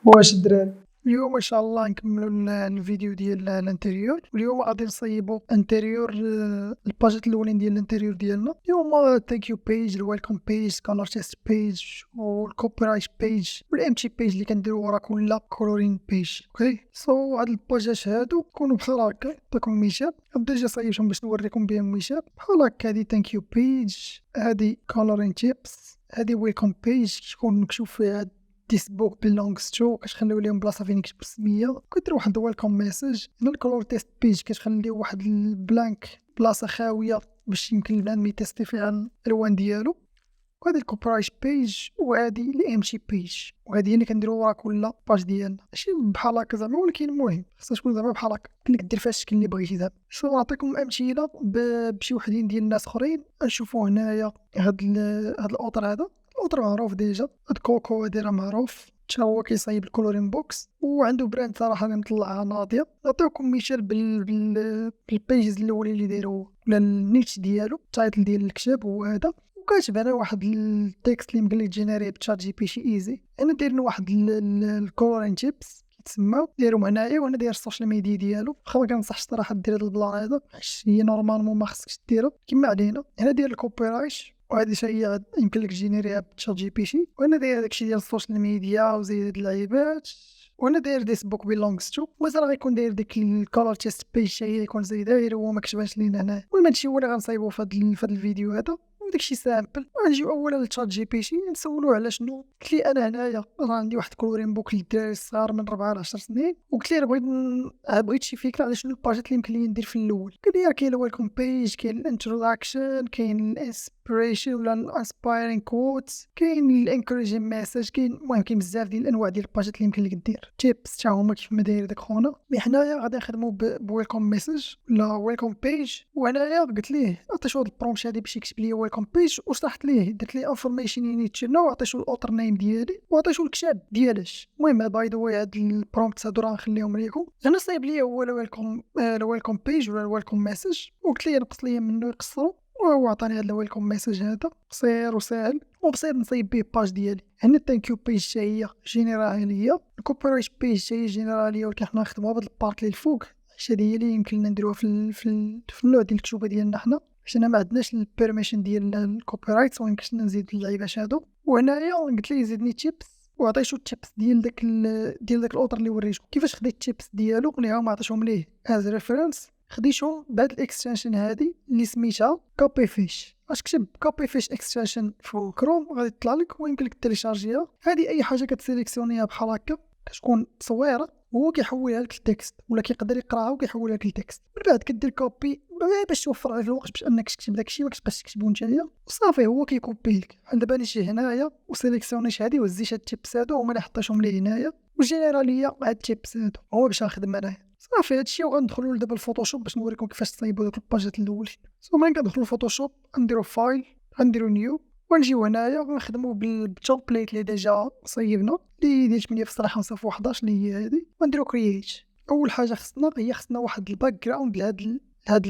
واش الدراري اليوم ان شاء الله نكملوا الفيديو ديال الانتيريور. واليوم غادي نصايبوا انتيريور الباجات الاولين ديال الانتيريور ديالنا. اليوم ثانك يو بيج، الويلكم بيج، سكانر تيست بيج، والكوبي رايت بيج، والام تي بيج اللي كنديروا ورا كل كولورين بيج. اوكي سو هاد الباجات هادو يكونوا بحال هكا. نعطيكم مثال، ديجا صايبتهم باش نوريكم بهم مثال بحال هكا. هادي ثانك يو بيج، هادي كولورين تيبس، هادي ويلكم بيج تكون مكتوب فيها ديس بوك بلونغز تو، كتخليو ليهم بلاصه فين يكتب السميه، كدير واحد ويلكم ميساج. هنا الكولور تيست بيج كتخليو واحد البلانك بلاصه خاويه باش يمكن البنادم يتيستي فيها الالوان ديالو. وهذه الكوبرايش بيج، وهذه الام تي بيج، وهذه هي اللي كنديرو ورا كل باج ديالنا. ماشي بحال هكا زعما، ولكن المهم خصها تكون زعما بحال هكا كنك دير فيها الشكل اللي بغيتي. زعما شنو نعطيكم امثله بشي وحدين ديال الناس اخرين. نشوفوا هنايا هاد الاوتر، هذا الاوتر معروف ديجا. هاد كوكو هادي راه معروف حتى هو كيصايب الكولورين بوكس، وعنده براند صراحه اللي مطلعها ناضيه. نعطيكم مثال بالبيجز الاولين اللي داروا، ولا النيتش ديالو، التايتل ديال الكتاب هو هذا. وكاتب انا واحد التكست اللي يمكن لي جينيري بتشات جي بي تي ايزي. انا داير واحد الكولورين تيبس كيتسمى، دايرهم هنايا، وانا داير السوشيال ميديا ديالو. واخا ما كنصحش صراحه دير هذا البلان هذا، حيت هي نورمالمون ما خصكش ديرها. كيما علينا هنا داير الكوبي رايت، وهذه شي يمكن لك جينيريها بتشات جي بي تي. وانا داير داكشي ديال السوشيال ميديا وزيد هاد اللعيبات. وانا داير ديس بوك بيلونغز تو. مثلا غيكون داير ديك الكولر تيست بيج، هي يكون زي داير هو ما كتبانش لينا هنا. المهم هادشي هو اللي غنصايبو في هاد الفيديو هذا. وداكشي سامبل. غنجيو اولا للتشات جي بي تي نسولو على شنو. قلت لي انا هنايا راه عندي واحد كولورين بوك للدراري الصغار من 4 ل 10 سنين، وقلت ليه بغيت شي فكره على شنو الباجات اللي يمكن لي ندير في الاول. قال لي كاين الويلكم بيج، كاين الانتروداكشن، كاين الانسبيريشن ولا الانسبايرين كوتس، كاين الانكوريجين ميساج، كاين المهم كاين بزاف ديال الانواع ديال الباجات اللي يمكن لك دير. تيبس حتى هما كيف ما داير داك خونا. مي حنايا غادي نخدموا بويلكم ميساج ولا ويلكم بيج. وهنايا قلت ليه عطيتو هاد البرومبت هادي باش يكتب لي ويلكم بيج، وشرحت ليه درت ليه انفورميشن يو نيد تو نو، عطيتو الاوتر نيم ديالي وعطيتو الكتاب ديالاش. المهم باي ذا واي هاد البرومبت هادو راه نخليهم ليكم. انا صايب ليا هو الويلكم بيج ولا الويلكم ميساج، وقلت ليه نقص ليا منه يقصرو، وهو عطاني هاد الويلكم ميساج هذا قصير وسهل وبسيط نصايب بيه باج ديالي. هنا الثانك بيج حتى هي جينيراليه، الكوبيرايت بيج حتى هي جينيراليه، ولكن حنا نخدموها بهاد البارت اللي الفوق. هادي هي اللي يمكن نديروها في النوع ديال الكتوبه ديالنا حنا، باش انا ما عندناش البيرميشن ديال الكوبيرايت، ويمكنش نزيد اللعيبات هادو. وهنايا قلت ليه يزيدني تيبس، وعطيتو التيبس ديال داك الاوتر اللي وريتو. كيفاش خديت التيبس ديالو اللي هما عطيتهم ليه از ريفرنس؟ خديتهم بهاد الاكستنشن هادي اللي سميتها كوبي فيش. اش كتب كوبي فيش اكستنشن في كروم غادي تطلع لك، ويمكن لك تيليشارجيها. هادي اي حاجه كتسيليكسيونيها بحال هكا كتكون تصويره، وهو كيحولها لك لتكست، ولا كيقدر يقراها وكيحولها لك لتكست. من بعد كدير كوبي باش توفر عليك الوقت، باش انك تكتب داكشي ما كتبقاش تكتبو نتايا، وصافي هو كيكوبي لك. بحال دابا نجي هنايا وسيليكسيونيش هادي وزيت هاد التيبس هادو هما اللي حطيتهم ليه هنايا، وجينيراليا هاد التيبس هادو هو باش نخدم انايا. صافي هادشي. وغندخلوا دابا الفوتوشوب باش نوريكم كيفاش تصايبوا دوك الباجات الاولين. ملي كندخلوا الفوتوشوب نديروا فايل، غنديروا نيو، ونجيو هنايا ونخدموا بالتومبليت اللي ديجا صايبنا اللي ديال 8.5 في 11 اللي هي هادي، ونديروا كرييت. اول حاجه خصنا واحد الباك جراوند لهاد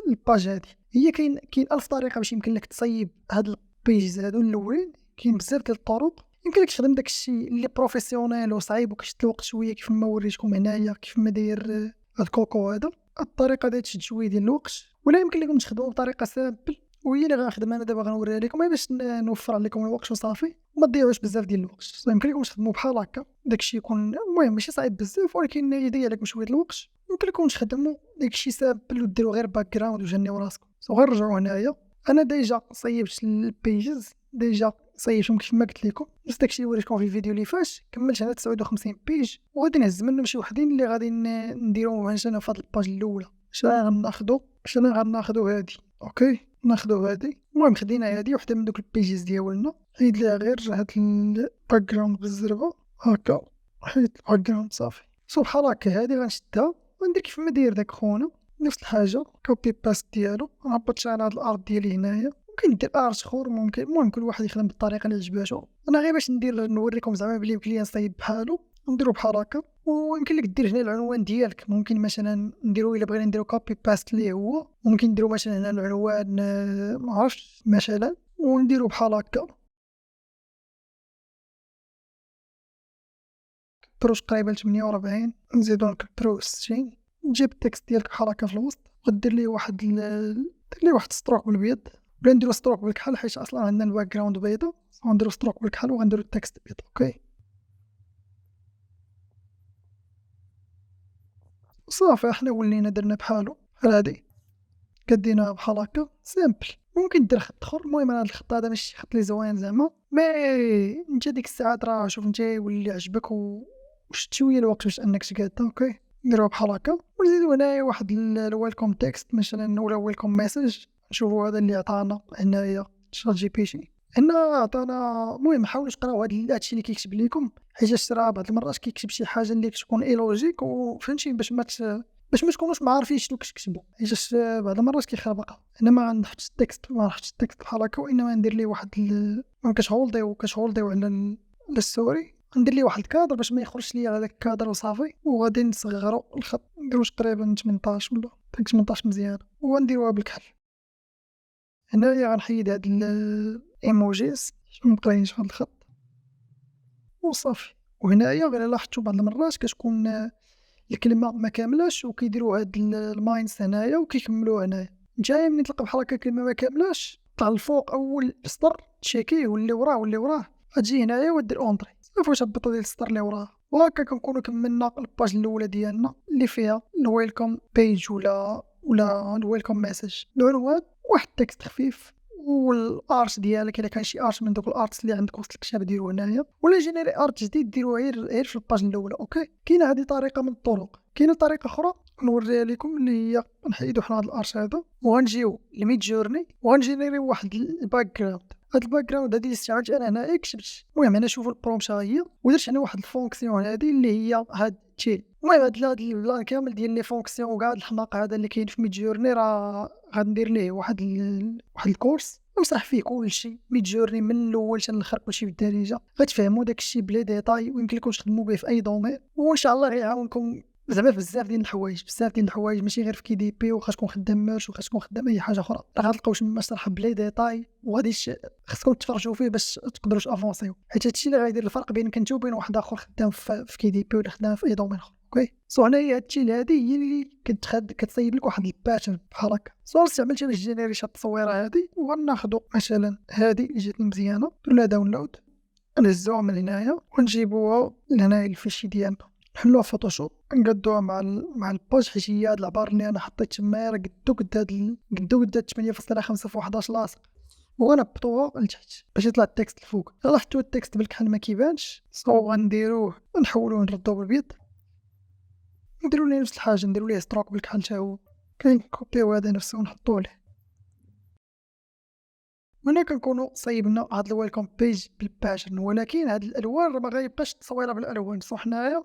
الباج هادي. هي كاين 1000 طريقه باش يمكن لك تصايب هاد البيجز هادو الاولين. كاين بزاف ديال الطرق يمكن لك تخدم داكشي اللي بروفيسيونيل وصعيب وكتشد الوقت شويه، كيف ما وريتكم هنايا كيف ما داير هاد الكوكو هذا. الطريقه هادي تشد شويه ديال الوقت، ولا يمكن لكم تخدموا بطريقه سامبل، وهي اللي غنخدم انا دابا غنوريها لكم باش نوفر عليكم الوقت وصافي، وما تضيعوش بزاف ديال الوقت. يمكن لكم تخدموا بحال هكا، داكشي يكون المهم ماشي صعيب بزاف، ولكن يضيع لكم شويه الوقت. يمكن لكم تخدموا داكشي سامبل وديروا غير باك جراوند وجنيو راسكم. غير رجعوا هنايا. انا ديجا صايبت البيجز، ديجا صايبتهم كيف ما قلت لكم، بس داكشي اللي وريتكم في الفيديو اللي فات. كملت هنا 59 بيج، وغادي نهز منهم شي وحدين اللي غادي نديروهم عندنا في هاد الباج الاولى. غناخدو هادي. اوكي ناخدو هادي. المهم خدينا هادي وحده من دوك البيجز ديالنا، حيد ليها غير هاد الباك جراوند بالزربه هكا، حيد الباك جراوند صافي. بحال هكا هادي غنشدها وندير كيف ما داير داك خونا، نفس الحاجه كوبي باست ديالو. نهبط انا هاد الارض ديالي هنايا، ممكن ندير ارت اخر ممكن. المهم كل واحد يخدم بالطريقه اللي عجباتو. انا غير باش نوريكم زعما بلي يمكن ليا نصايب بحالو، نديرو بحال هكا. ويمكن لك دير هنا العنوان ديالك. ممكن مثلا نديرو الا بغينا نديرو كوبي باست ليه هو، ممكن نديرو مثلا هنا العنوان ما عرفتش مثلا، ونديرو بحال هكا. نكبروش قريبة ل48 نزيدو نكبروه 60. نجيب التكست ديالك بحال هكا في الوسط ودير ليه واحد دير ليه واحد ستروك بالبيض ولا نديرو ستروك بالكحل حيت اصلا عندنا الباك جراوند بيضا. غنديرو ستروك بالكحل وغنديرو التكست بيض. اوكي صافي حنا ولينا درنا بحالو بحال هادي كدينا بحال هكا سامبل. ممكن دير خط اخر. المهم انا هاد الخط هذا ماشي خط لي زوين زعما مي انت ديك الساعات راه شوف انت يولي عجبك وشت شويه الوقت باش انك تقاد. اوكي نديروها بحال هكا ونزيدو هنايا واحد الويلكم تكست مثلا ولا ويلكم ميساج. نشوفو هذا اللي عطانا هنايا شات جي بي تي هنا عطانا. المهم حاولوا تقراو هادشي اللي كيكتب لكم حيت راه بعض المرات كيكتب شي حاجه اللي كتكون ايلوجيك وفهمتي باش ما تكونوش ما عارفين شنو كتكتبوا حيت بعض المرات كيخربق. انا ما نحطش التكست بحال هكا وانما ندير ليه واحد كتهولديو على السوري. ندير ليه واحد الكادر باش ما يخرجش ليا هذاك الكادر وصافي. وغادي نصغروا الخط نديروش تقريبا 18 ولا 18 مزيان ونديروها بالكحل. هنايا غنحيد هاد الايموجيز باش مبقاينش في هاد الخط وصافي. وهنايا غير لاحظتوا بعض المرات كتكون الكلمه ما كاملاش وكيديروا هاد الماينس هنايا وكيكملوا هنايا. نتايا ملي تلقى بحال هكا كلمه ما كاملاش طلع الفوق اول سطر تشيكيه واللي وراه غتجي هنايا ودير اونطري صافي وتهبط ديال السطر اللي وراه. وهكا كنكونوا كملنا الباج الاولى ديالنا اللي فيها الويلكم بيج ولا الويلكم ميساج. العنوان واحد تكست خفيف والارت ديالك الا كان شي ارت من دوك الارتس اللي عندك وسط الكتاب ديرو هنايا ولا جينيري ارت جديد ديروه غير في الباج الاولى. اوكي كاينه هذه طريقه من الطرق. كاينه طريقه اخرى نوريها لكم اللي هي نحيدو حنا هذا الارت هذا وغنجيو لميد جورني وغنجينيري واحد الباك جراوند. هاد الباك جراوند هادي اللي استعملت انا هنايا كتبت. المهم انا شوفوا البرومبت هي ودرت انا واحد الفونكسيون هادي اللي هي هاد تشيل. المهم هاد البلان كامل ديال لي فونكسيون وكاع الحماق هذا اللي كاين في ميد جورني راه غندير ليه واحد الكورس نمسح فيه كلشي ميد جورني من الاول حتى الاخر كلشي بالدارجه غتفهموا داكشي بلي ديتاي ويمكن لكم تخدموا به في اي دومين وان شاء الله غيعاونكم زعما بزاف ديال الحوايج ماشي غير في كي دي بي وخا تكون خدام ميرش وخا تكون خدام اي حاجه اخرى راه غتلقاو تما شرح بلي ديتاي وغادي خصكم تفرجوا فيه باش تقدروا تافونسيو حيت هادشي اللي غيدير الفرق بينك انت وبين واحد اخر خدام في كي دي بي ولا خدام في اي دومين اخر. اوكي سو هنايا هادشي هادي هي اللي كتصايب لك واحد الباترن بحال هكا. سو استعملت انا الجينيريشن التصويره هادي وغناخذوا مثلا هادي اللي جاتني مزيانه درنا داونلود نهزوها من هنايا ونجيبوها لهنايا الفيشي ديالنا نحلوها في فوتوشوب نقادوها مع الباج حيت هي هاد العبار اللي انا حطيت تما راه قد هاد 8.5 في 11 لاصق وغنهبطوها لتحت باش يطلع التكست الفوق. لاحظتوا التكست بالكحل ما كيبانش سو غنديروه نحولوه نردوه بالبيض نديرو ليه نفس الحاجه نديرو ليه ستروك بالكحل حتى هو كنكوبيو هذا نفسه ونحطوه ليه. هنا كنكونوا صايبنا هاد الويلكم بيج بالباترن ولكن هاد الالوان راه ما غيبقاش تصويره بالالوان. سو حنايا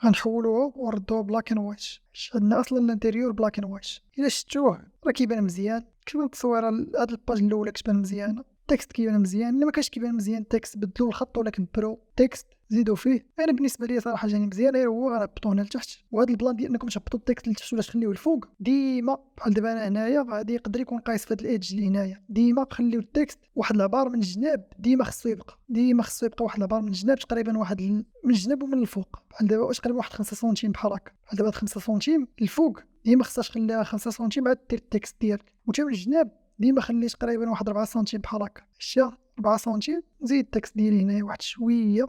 غنحولوه ونردوه بلاك اند وايت حيت عندنا اصلا الانتيريور بلاك اند وايت. الا شفتوه راه كيبان مزيان كتبان التصويره هاد الباج الاولى كتبان مزيانه التكست كيبان مزيان. الا ما كانش كيبان مزيان التكست بدلوا الخط ولا كبروا التكست زيدوا فيه. انا بالنسبه لي صراحه جاني مزيان غير هو غنهبطوه هنا لتحت. وهذا البلان ديال انكم تهبطوا التكست لتحت ولا تخليوه الفوق ديما بحال دابا انا هنايا غادي يقدر يكون قايس في هاد الايدج اللي هنايا ديما خليو التكست واحد العبار من الجناب ديما خصو يبقى واحد العبار من الجناب تقريبا واحد من الجناب ومن الفوق بحال دابا تقريبا واحد 5 سنتيم بحال هكا. بحال دابا 5 سنتيم الفوق ديما خصها تخليها 5 سنتيم عاد دير التكست ديالك وتا من الجناب ديما خلي تقريبا واحد 4 سنتيم بحال هكا. شتي 4 سنتيم نزيد التكست ديالي هنايا واحد شويه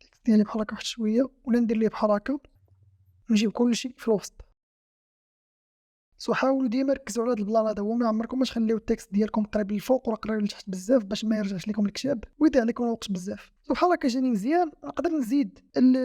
التكست ديالي بحال هكا واحد شويه ولا ندير ليه بحال هكا نجيب كلشي في الوسط. سو حاولوا ديما ركزوا على هذا البلان هذا هو ما عمركم ما تخليو التكست ديالكم قريب للفوق ولا قريب لتحت بزاف باش ما يرجعش لكم الكتاب ويضيع لكم الوقت بزاف. سو بحال هكا جاني مزيان نقدر نزيد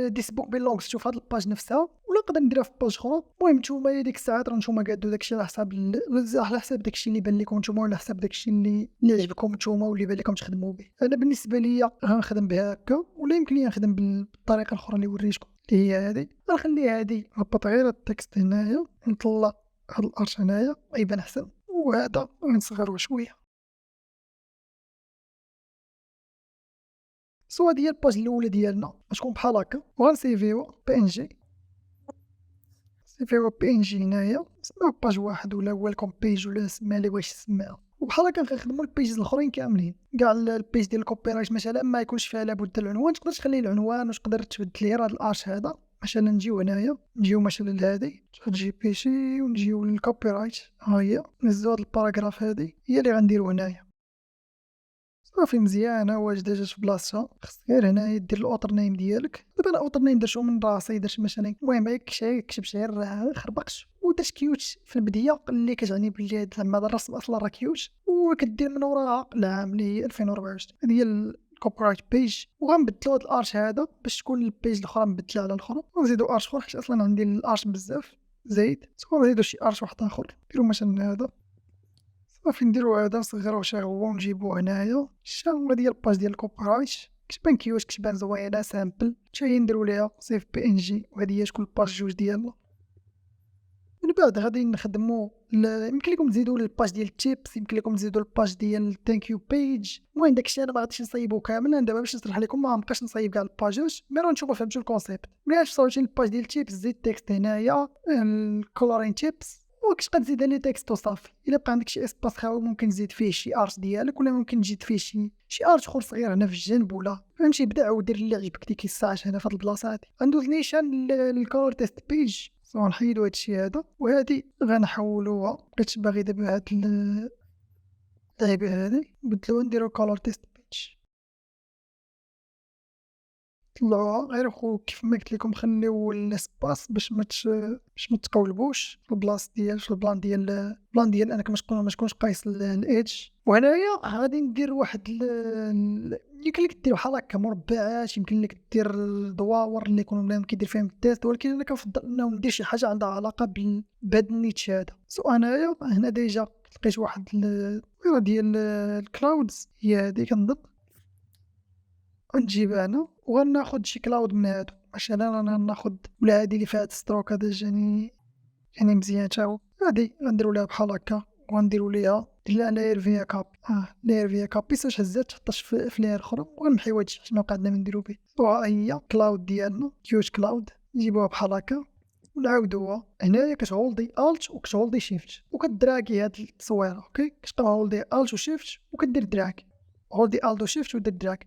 ديس بوك بيلونغز شوف هاد الباج نفسها ولا نقدر نديرها في باج اخرى. المهم نتوما ديك الساعات راه نتوما قادو داكشي على حساب داكشي اللي بان لكم نتوما ولا حساب داكشي اللي عجبكم نتوما واللي بان لكم تخدموا به. انا بالنسبه ليا غنخدم بها هكا ولا يمكن لي نخدم بالطريقه الاخرى اللي وريتكم اللي هي هذه. غنخلي هذه نهبط غير التكست هنايا نطلع هاد الارش هنايا يبان احسن وهذا غنصغرو شويه. سو هادي هي الباج الاولى ديالنا غتكون بحال هكا وغنسيفيو بي ان جي هنايا نسميو باج واحد ولا ويلكم بيج ولا نسميها اللي بغيتي تسميها وبحال هكا كنخدموا البيجز الاخرين كاملين. كاع البيج ديال الكوبي رايت مثلا ما يكونش فيها لابد العنوان، تقدر تخلي العنوان وتقدر تبدل ليه هذا الارش هذا. مثلا نجيو هنايا، نجيو مثلا لهادي جي بي سي ونجيو للكوبي رايت، ها هي نزلوا هاد الباراغراف هادي هي اللي غنديرو هنايا. صافي مزيانه واجده جات في بلاصتها. خصك غير هنايا دير الاوتر نيم ديالك. دابا انا الاوتر نيم درتو من راسي، درت مثلا المهم هيك كتبت غير خربقت ودرت كيوت في البدايه اللي كتعني بلي هاد زعما هذا الرسم اصلا راه كيوت، وكدير من وراها العام اللي هي 2024. هذه هي الكوبي رايت بيج. وغنبدلو هاد الارش هذا باش تكون البيج الاخرى مبدله على الاخرى، ونزيدو ارش اخر حيت اصلا عندي الارش بزاف زايد. نزيدو شي ارش واحد اخر، نديرو مثلا هذا. صافي نديرو هذا نصغرو شي هو ونجيبو هنايا. هذه هي الباج ديال الكوبي رايت، كتبان كيوت كتبان زوينه سامبل. حتى هي نديرو ليها سيف بي ان جي، وهذه هي تكون الباج جوج ديالنا. من بعد غادي نخدمو يمكن لكم تزيدوا للباج ديال التيبس، يمكن لكم تزيدوا للباج ديال ثانك يو بيج. المهم داكشي انا ما غاديش نصايبو كامل. انا دابا باش نشرح لكم ما بقاش نصايب كاع الباجات، مي راه نتوما فهمتوا الكونسيبت. ملي غتوصلوا للباج ديال التيبس زيد تكست هنايا الكولورين تيبس، وكتبقى تزيد لي تكست وصافي. الا بقى عندك شي اسباس خاوي ممكن تزيد فيه شي ارت ديالك، ولا ممكن تزيد فيه شي ارت اخر صغير هنا في الجنب، ولا فهمتي بدع ودير اللي عجبك ديك الساعه هنا في هاد البلاصه هادي. غندوز نيشان الكولور تيست بيج. غنحيدو هادشي هذا، وهادي غنحولوها. بقيت باغي دابا هاد اللعيبه هادي نبدلوها نديرو كولور تيست بيج. طلعوها غير خو كيف ما قلت لكم، خليو الاسباس باش ما تقولبوش في البلاصه ديال في البلان ديال انك ما تكونش قايس الايدج. وهنايا غادي ندير واحد يمكن لك دير بحال هكا مربعات، يمكن لك دير دواور اللي يكونوا بنادم كيدير فيهم التيست، ولكن انا كنفضل انه ندير شي حاجه عندها علاقه بهاد النيتش هذا. انايا هنا ديجا لقيت واحد ديال الكلاودز هي هادي كنظن. ونجيب هنا وغناخد شي كلاود من هادو. مثلا انا ناخد ولا هادي اللي فيها ستروك هذا جاني مزيان تا هو. هادي غنديرو ليها بحال هكا، وغنديرو ليها لاير فيها كابي. لاير فيها كابي ساش هزات تحطاش في لاير اخرى. وغنمحيو هادشي حيت ما بقى عندنا من نديرو به. وها هي كلاود ديالنا كيوت كلاود. نجيبوها بحال هكا ونعاودوها. هنايا كتهولدي الت وكتهولدي شيفت وكدراكي هاد التصويره. اوكي كتبقى هولدي الت وشيفت وكدير دراك. هولدي الت وشيفت ودير دراك.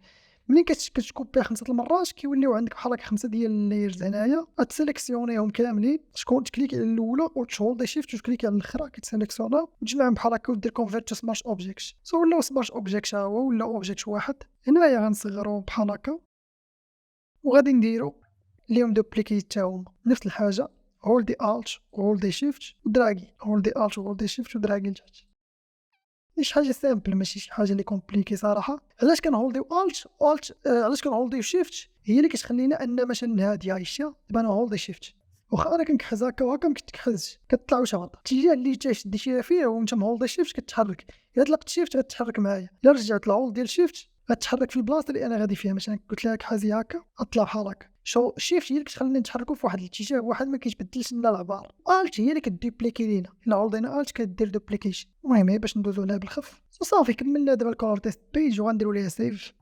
ملي كتكوبي 5 المرات كيوليو عندك بحال هكا 5 ديال اللايرز هنايا. غتسيليكسيونيهم كاملين، تكليك على الاولى وتهولدي شيفت وتكليك على الاخرى كتسيليكسيونا وتجمعهم بحال هكا ودير كونفيرت تو سمارت اوبجيكت. ولاو سمارت اوبجيكت هو ولا اوبجيكت واحد. هنايا غنصغروهم بحال هكا وغادي نديرو اليوم دوبليكيت تاعهم نفس الحاجه. هولدي الت وهولدي شيفت ودراغي، هولدي الت وهولدي شيفت ودراغي لتحت. شي حاجه سامبل ماشي شي حاجه اللي كومبليكي صراحه. علاش كنهولديو الت علاش كنهولديو شيفت هي اللي كتخلينا ان مثلا هادي هاي الشيء دابا انا هولدي شيفت واخا انا كنكحز هكا وهكا ما كتكحزش كطلع وتهبط. الاتجاه اللي تشدي فيه وانت مهولدي شيفت كتحرك. الا طلقت شيفت غتحرك معايا، الا رجعت للهولد ديال شيفت غتحرك في البلاصه اللي انا غادي فيها. مثلا قلت لك حازي هكا غطلع بحال هكا. شيفت هي اللي كتخلينا نتحركوا في واحد الاتجاه واحد ما كيتبدلش لنا العبار. الت هي اللي كدوبليكي لينا. الا هولدينا الت كدير دوبليكيشن. المهم باش ندوزو لها بالخف. صافي كملنا دابا الكولور تيست بيج وغنديرو ليها سيف.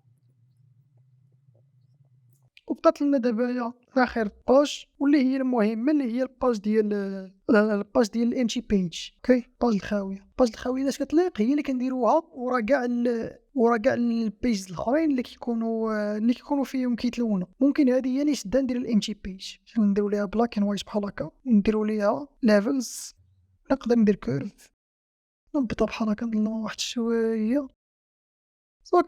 وبقات لنا دابا اخر باج واللي هي المهمه اللي هي الباج ديال الانتي بيج. اوكي الباج الخاويه علاش كتليق هي اللي كنديروها ورا كاع البيجز الاخرين اللي كيكونوا فيهم كيتلونوا. ممكن هذه هي اللي شدا ندير الانتي بيج. نديرو ليها بلاك اند وايت بحال هكا، نديرو ليها ليفلز. نقدر ندير كيرف نبطها بحال هكا نظلمها واحد شويه.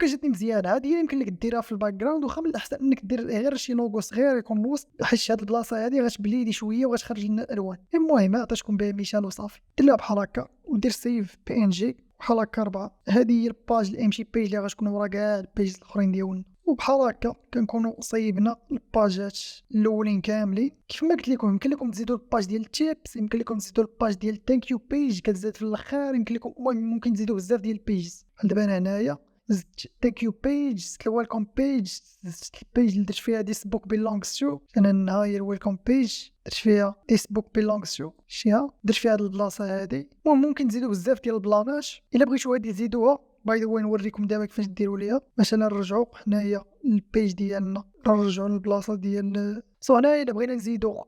جاتني مزيانه. هذه يمكن لك ديرها في الباك جراوند، وخا من الاحسن انك دير غير شي لوغو صغير يكون الوسط حيت هاد البلاصه هذه غتبليدي شويه وغتخرج لنا الالوان. المهم عطيتكم بها مثال وصافي. دير لها بحال هكا ودير سيف بي ان جي بحال هكا 4. هذه هي الباج الام جي بيج اللي غتكون ورا كاع البيج الاخرين ديالنا. وبحال هكا كنكونوا صيبنا الباجات الاولين كاملين. كيف ما قلت لكم يمكن لكم تزيدوا الباج ديال التيبس، يمكن لكم تزيدوا الباج ديال ثانك يو بيج كتزاد في الاخر، يمكن لكم ممكن تزيدوا بزاف ديال البيجز. دابا انا هنايا زدت ثانك يو بيج، زدت الويلكم بيج، زدت البيج اللي درت فيها ديس بوك بيلونغز تو. انا هاي الويلكم بيج درت فيها ديس بوك بيلونغز تو شيها درت فيها هاد البلاصه هادي. ممكن تزيدوا بزاف ديال البلانات الا بغيتو هادي تزيدوها باي ذا واي نوريكم دابا كيفاش ديروا ليها. مثلا نرجعوا هنايا للبيج ديالنا، نرجعوا للبلاصه ديال هنايا الا بغينا نزيدوا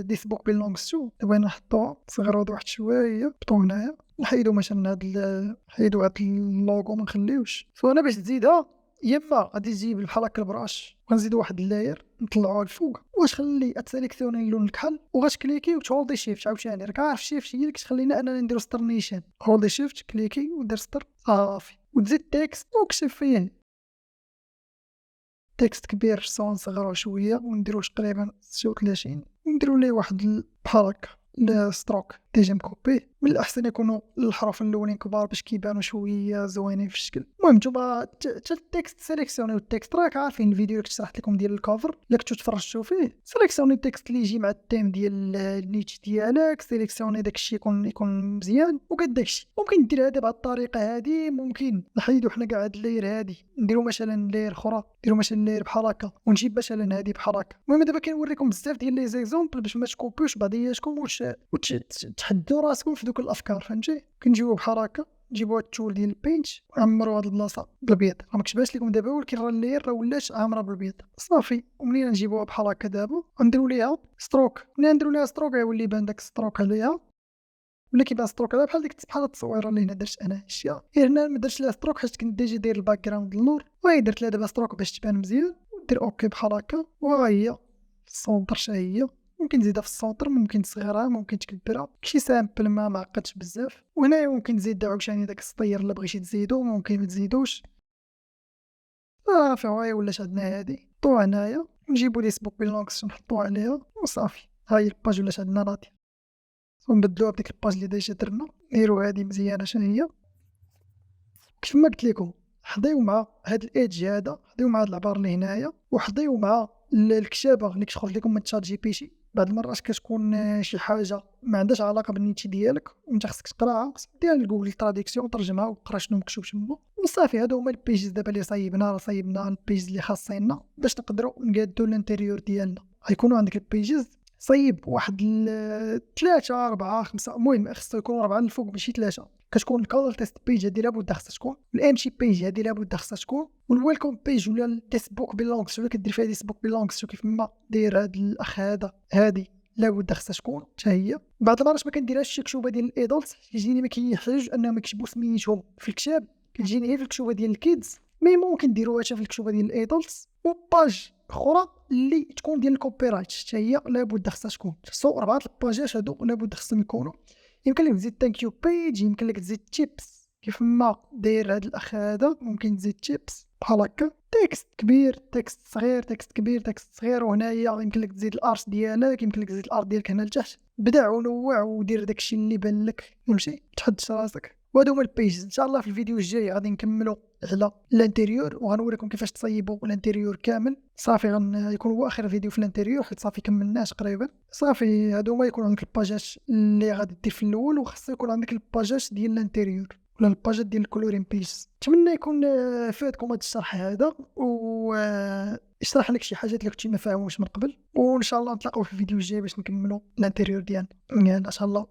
ديس بوك بيلونغز تو، بغينا نحطوها نصغروا هاد واحد شويه، نحطوا هنايا، نحيدوا مثلا نحيدوا هاد اللوغو ما نخليوش. انا باش تزيدها يا اما غادي تجيب بحال هكا البراش ونزيدوا واحد اللاير نطلعوها الفوق، واش خلي اتسيليكسيوني اللون الكحل وغتكليكي وتهولدي شيفت عاوتاني. راك عارف شيفت هي اللي كتخلينا اننا نديرو سترنيشن. هولدي شيفت كليكي ودير ستر صافي، وتزيد تكست وكتب فيه تكست كبير نصغروه شويه ونديروه تقريبا 36، ونديرو ليه واحد بحال هكا الستروك ديجا مكوبي. من الاحسن يكونوا الحروف الاولين كبار باش كيبانوا شويه زوينين في الشكل. المهم نتوما حتى التكست سيليكسيونيو التكست، راك عارفين الفيديو اللي شرحت لكم ديال الكوفر اللي كنتو تفرجتوا فيه، سيليكسيوني التكست اللي يجي مع التيم ديال النيتش ديالك، سيليكسيوني داكشي يكون مزيان وكاد داكشي. ممكن دير هذا بهذه الطريقه هذه، ممكن نحيدو حنا كاع هاد اللاير هادي نديرو مثلا لاير اخرى، نديرو مثلا لاير بحال هكا ونجيب مثلا هادي بحال هكا. المهم دابا كنوريكم بزاف ديال لي زيكزامبل باش ما تكوبيوش بعضياتكم وتحدوا راسكم في دوك الافكار، فهمتي؟ كنجيبو بحال هكا، نجيبو هاد التول ديال البينت ونعمرو هاد البلاصه بالابيض. راه مكتباش لكم دابا ولكن راه اللاير راه ولات عامره بالابيض صافي. ومنين نجيبوها بحال هكا دابا نديرو ليها ستروك، منين نديرو ليها ستروك يولي يبان داك ستروك عليها، ولا كيبان ستروك هذا بحال التصويره اللي هنا درت انا هادشي. غير هنا ما درتش لها ستروك حيت كنت ديجا داير الباك جراوند النور، وهي درت لها دابا ستروك باش تبان مزيان. ودير اوكي بحال هكا، وها هي السونتر شا هي. ممكن تزيدها في السونتر، ممكن تصغرها، ممكن تكبرها، شي سامبل ما معقدش بزاف. وهنايا ممكن تزيد عاوتاني داك السطير الا بغيتي تزيدو، ممكن ما تزيدوش. صافي هاهي ولات عندنا هادي. نحطوها هنايا نجيبو لي سبوك بيلونكس نحطوها عليها وصافي، هاهي الباج ولات عندنا راضيه. ونبدلوها بديك الباج اللي ديجا درنا، نديرو هادي مزيانه شنو هي. كيف ما قلت لكم حضيو مع هاد الايدج هذا، حضيو مع هاد العبار اللي هنايا، وحضيو مع الكتابه اللي كتخرج لكم من تشات جي بي تي. بعض المرات كتكون شي حاجه ما عندهاش علاقه بالنيتي ديالك وانت خصك تقراها، خصك دير لجوجل تراديكسيون ترجمها وقرا شنو مكتوب تما وصافي. هادو هما البيجز دابا اللي صايبنا البيجز اللي خاصيننا باش نقدروا نقادو الانتيريور ديالنا. غيكونوا عندك البيجز صيب واحد 3 4 5، المهم خصو يكونوا 4 الفوق ماشي 3. كتكون الكولر تيست بيج هادي لابد خصها تكون، الام شي بيج هادي لابد خصها تكون، والويلكم بيج ولا التيست بوك بيلونغز ولا كدير فيها ديس بوك بيلونغز كيف ما داير هاد الاخ هذا، هادي لابد خصها تكون حتى هي. بعض المرات ما كنديرهاش شي كتوبه ديال الادلت، كيجيني ما كيحتاج انهم يكتبوا سميتهم في الكتاب، كتجيني غير في الكتوبه ديال الكيدز. مي ممكن ديروها حتى في الكتوبه ديال الادلت. وباج اخرى اللي تكون ديال الكوبي رايت حتى هي لابد خصها تكون. سو 4 الباجات هادو لابد خصهم يكونوا. يمكن لك تزيد ثانك يو بيج، يمكن لك تزيد تيبس كيف ما داير هاد الاخ هذا، ممكن تزيد تيبس بحال هكا، تكست كبير تكست صغير تكست كبير تكست صغير. وهنايا يمكن لك تزيد الارت ديالك، يمكن لك تزيد الارت ديالك هنا لتحت. بدع ونوع ودير داكشي اللي بان لك، فهمتي؟ تحدث راسك. وهادو هما البيجز. ان شاء الله في الفيديو الجاي غادي نكملوا على الانتيريور وغنوريكم كيفاش تصيبوا الانتيريور كامل. صافي يكون هو اخر فيديو في الانتيريور حيت صافي كملناه تقريبا. صافي هادو هما يكون عندك الباجات اللي غادي دير في الاول، وخاص يكون عندك الباجات ديال الانتيريور ولا الباجات ديال الكولورين بيجز. نتمنى يكون فاتكم هذا الشرح هذا و اشرح لك شي حاجات اللي كنتي ما فاهموش من قبل. وان شاء الله نتلاقاو في الفيديو الجاي باش نكملوا الانتيريور ديالنا. يلا ان شاء الله.